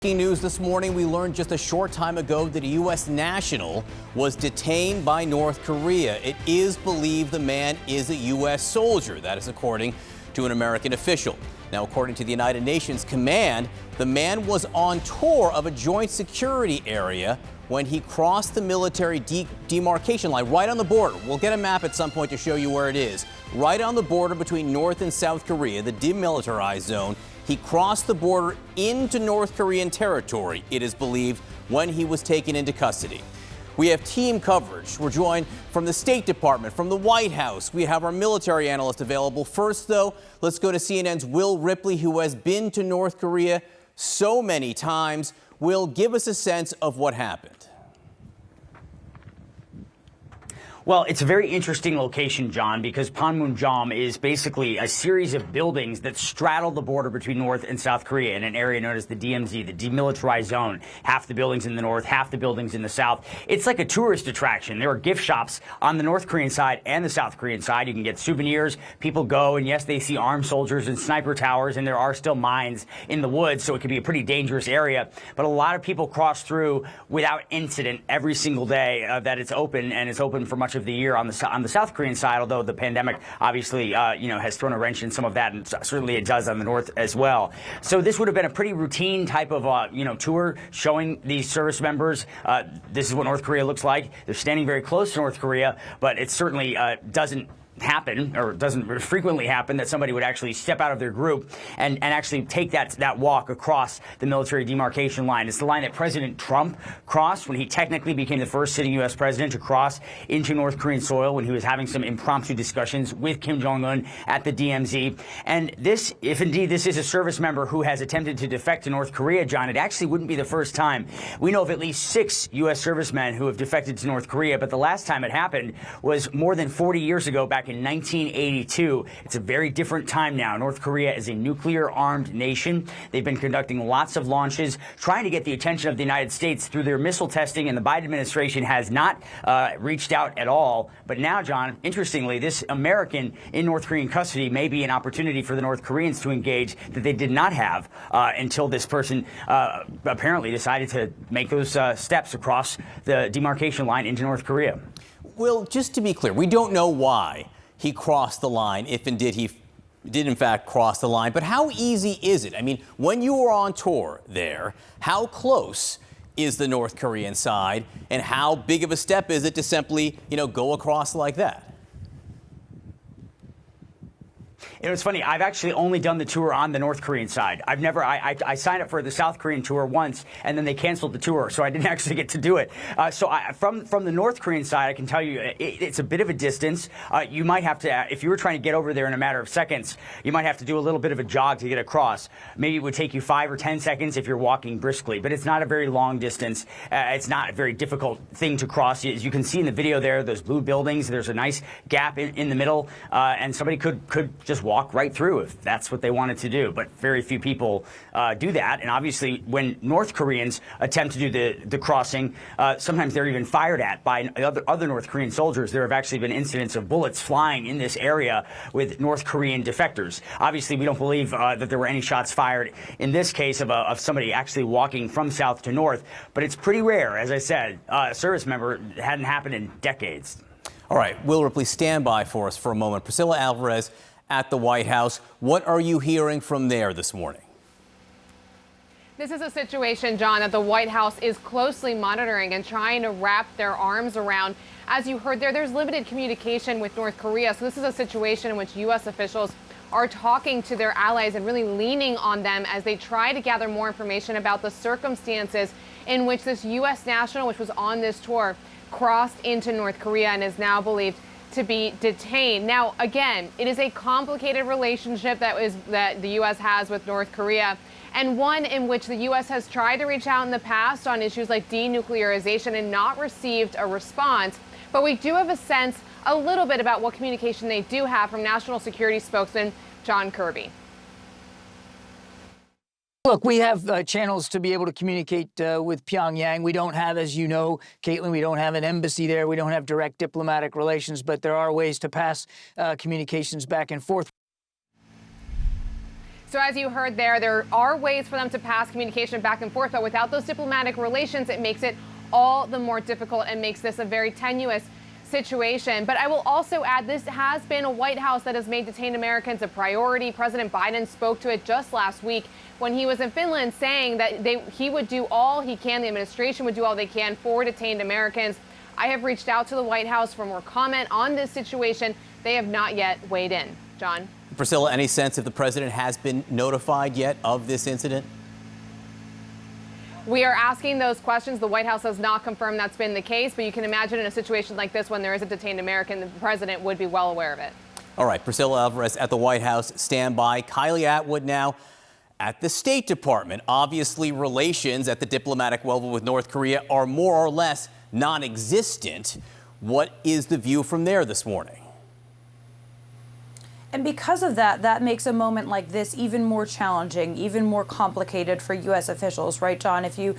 Breaking news this morning, we learned just a short time ago that a U.S. national was detained by North Korea. It is believed the man is a U.S. soldier. That is according to an American official. Now, according to the United Nations command, the man was on tour of a joint security area when he crossed the military demarcation line right on the border. We'll get a map at some point to show you where it is. Right on the border between North and South Korea, the demilitarized zone. He crossed the border into North Korean territory, it is believed, when he was taken into custody. We have team coverage. We're joined from the State Department, from the White House. We have our military analyst available. First, though, let's go to CNN's Will Ripley, who has been to North Korea so many times. Will, give us a sense of what happened. Well, it's a very interesting location, John, because Panmunjom is basically a series of buildings that straddle the border between North and South Korea in an area known as the DMZ, the Demilitarized Zone. Half the buildings in the north, half the buildings in the south. It's like a tourist attraction. There are gift shops on the North Korean side and the South Korean side. You can get souvenirs. People go, and yes, they see armed soldiers and sniper towers, and there are still mines in the woods, so it could be a pretty dangerous area. But a lot of people cross through without incident every single day that it's open, and it's open for much of the year on the South Korean side, although the pandemic obviously has thrown a wrench in some of that, and certainly it does on the north as well. So this would have been a pretty routine type of tour showing these service members this is what North Korea looks like. They're standing very close to North Korea, but it certainly doesn't happen, or doesn't frequently happen, that somebody would actually step out of their group and actually take that walk across the military demarcation line. It's the line that President Trump crossed when he technically became the first sitting U.S. president to cross into North Korean soil, when he was having some impromptu discussions with Kim Jong-un at the DMZ. And this, if indeed this is a service member who has attempted to defect to North Korea, John, it actually wouldn't be the first time. We know of at least 6 U.S. servicemen who have defected to North Korea, but the last time it happened was more than 40 years ago, back in 1982. It's a very different time now. North Korea is a nuclear-armed nation. They've been conducting lots of launches, trying to get the attention of the United States through their missile testing, and the Biden administration has not reached out at all. But now, John, interestingly, this American in North Korean custody may be an opportunity for the North Koreans to engage that they did not have until this person apparently decided to make those steps across the demarcation line into North Korea. Well, just to be clear, we don't know why he crossed the line, if indeed he did in fact cross the line. But how easy is it? I mean, when you were on tour there, how close is the North Korean side, and how big of a step is it to simply, go across like that? It's funny, I've actually only done the tour on the North Korean side. I've never, I signed up for the South Korean tour once, and then they canceled the tour, so I didn't actually get to do it. From the North Korean side, I can tell you it's a bit of a distance. You might have to, if you were trying to get over there in a matter of seconds, you might have to do a little bit of a jog to get across. Maybe it would take you 5 or 10 seconds if you're walking briskly, but it's not a very long distance. It's not a very difficult thing to cross. As you can see in the video there, those blue buildings, there's a nice gap in the middle, and somebody could just walk right through if that's what they wanted to do. But very few people do that. And obviously, when North Koreans attempt to do the crossing, sometimes they're even fired at by other North Korean soldiers. There have actually been incidents of bullets flying in this area with North Korean defectors. Obviously, we don't believe that there were any shots fired in this case of somebody actually walking from south to north. But it's pretty rare, as I said. A service member hadn't happened in decades. All right, Will Ripley, stand by for us for a moment. Priscilla Alvarez at the White House. What are you hearing from there this morning? This is a situation, John, that the White House is closely monitoring and trying to wrap their arms around. As you heard there's limited communication with North Korea. So this is a situation in which U.S. officials are talking to their allies and really leaning on them as they try to gather more information about the circumstances in which this U.S. national, which was on this tour, crossed into North Korea and is now believed to be detained. Now, again, it is a complicated relationship that the U.S. has with North Korea, and one in which the U.S. has tried to reach out in the past on issues like denuclearization and not received a response. But we do have a sense a little bit about what communication they do have from National Security spokesman John Kirby. Look, we have channels to be able to communicate with Pyongyang. We don't have, as you know, Caitlin, we don't have an embassy there. We don't have direct diplomatic relations, but there are ways to pass communications back and forth. So as you heard there are ways for them to pass communication back and forth, but without those diplomatic relations, it makes it all the more difficult and makes this a very tenuous situation. But I will also add, this has been a White House that has made detained Americans a priority. President Biden spoke to it just last week when he was in Finland, saying that he would do all he can, the administration would do all they can for detained Americans. I have reached out to the White House for more comment on this situation. They have not yet weighed in. John? Priscilla, any sense if the president has been notified yet of this incident? We are asking those questions. The White House has not confirmed that's been the case, but you can imagine in a situation like this, when there is a detained American, the president would be well aware of it. All right, Priscilla Alvarez at the White House, stand by. Kylie Atwood now at the State Department. Obviously, relations at the diplomatic level with North Korea are more or less non-existent. What is the view from there this morning? And because of that, that makes a moment like this even more challenging, even more complicated for U.S. officials, right, John? If you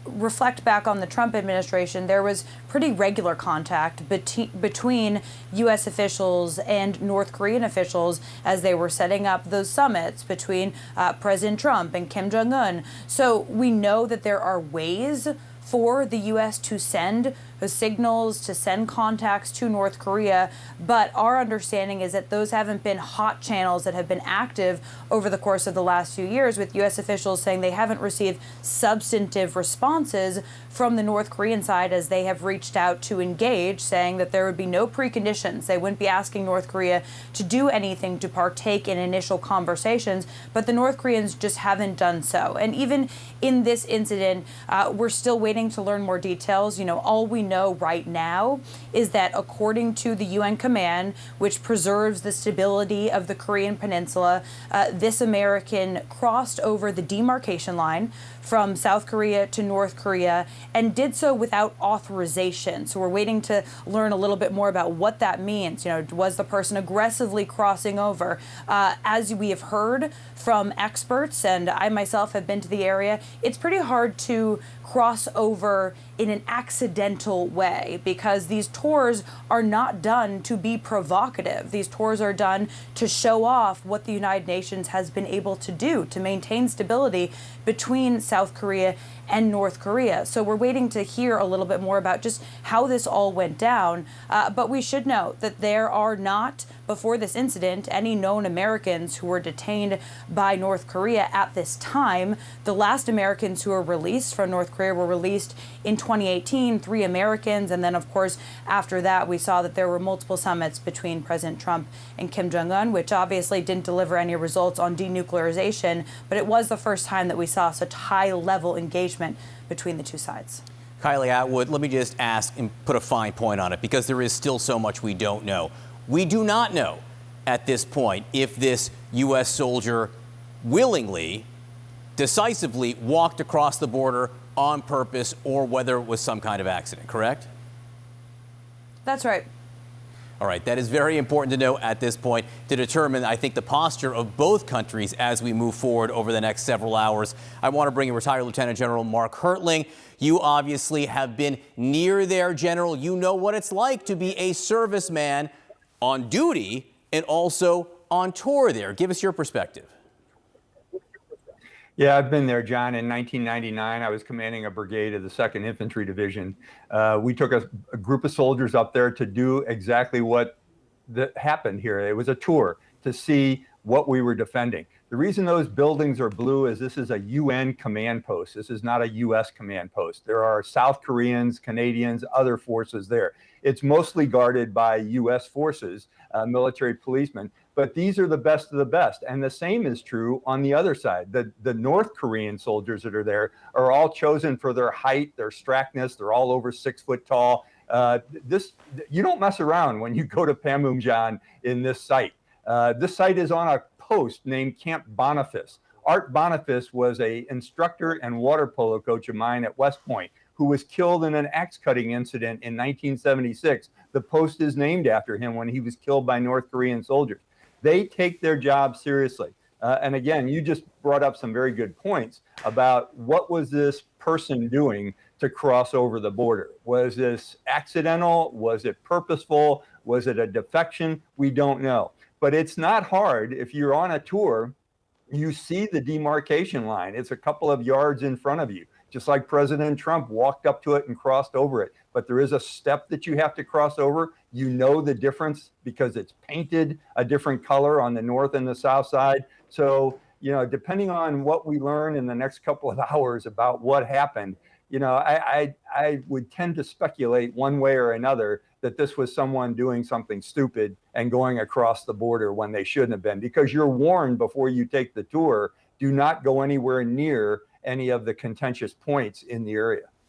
reflect back on the Trump administration, there was pretty regular contact between U.S. officials and North Korean officials as they were setting up those summits between President Trump and Kim Jong-un. So we know that there are ways for the U.S. to send signals, to send contacts to North Korea, but our understanding is that those haven't been hot channels that have been active over the course of the last few years, with U.S. officials saying they haven't received substantive responses from the North Korean side as they have reached out to engage, saying that there would be no preconditions. They wouldn't be asking North Korea to do anything to partake in initial conversations, but the North Koreans just haven't done so. And even in this incident, we're still waiting to learn more details. You know, all we know right now is that according to the UN command, which preserves the stability of the Korean Peninsula, this American crossed over the demarcation line from South Korea to North Korea and did so without authorization. So we're waiting to learn a little bit more about what that means. You know, was the person aggressively crossing over? As we have heard from experts, and I myself have been to the area, it's pretty hard to cross over in an accidental way because these tours are not done to be provocative. These tours are done to show off what the United Nations has been able to do to maintain stability between South Korea and North Korea. So we're waiting to hear a little bit more about just how this all went down. But we should note that there are not, before this incident, any known Americans who were detained by North Korea at this time. The last Americans who were released from North Korea were released in 2018, 3 Americans. And then, of course, after that, we saw that there were multiple summits between President Trump and Kim Jong-un, which obviously didn't deliver any results on denuclearization. But it was the first time that we saw such high-level engagement between the two sides. Kylie Atwood, let me just ask and put a fine point on it because there is still so much we don't know. We do not know at this point if this U.S. soldier willingly, decisively walked across the border on purpose or whether it was some kind of accident, correct? That's right. All right, that is very important to know at this point to determine, I think, the posture of both countries as we move forward over the next several hours. I want to bring in retired Lieutenant General Mark Hurtling. You obviously have been near there, General. You know what it's like to be a serviceman on duty and also on tour there. Give us your perspective. Yeah, I've been there, John. In 1999, I was commanding a brigade of the 2nd Infantry Division. We took a group of soldiers up there to do exactly what happened here. It was a tour to see what we were defending. The reason those buildings are blue is this is a UN command post. This is not a US command post. There are South Koreans, Canadians, other forces there. It's mostly guarded by US forces, military policemen. But these are the best of the best. And the same is true on the other side. The North Korean soldiers that are there are all chosen for their height, their strackness. They're all over 6 foot tall. You don't mess around when you go to Panmunjom in this site. This site is on a post named Camp Boniface. Art Boniface was an instructor and water polo coach of mine at West Point who was killed in an axe cutting incident in 1976. The post is named after him when he was killed by North Korean soldiers. They take their job seriously. And again, you just brought up some very good points about what was this person doing to cross over the border? Was this accidental? Was it purposeful? Was it a defection? We don't know. But it's not hard if you're on a tour you see the demarcation line. It's a couple of yards in front of you, just like President Trump walked up to it and crossed over it. But there is a step that you have to cross over. You know the difference because it's painted a different color on the north and the south side. So, you know, depending on what we learn in the next couple of hours about what happened, you know, I would tend to speculate one way or another that this was someone doing something stupid and going across the border when they shouldn't have been, because you're warned before you take the tour, do not go anywhere near any of the contentious points in the area.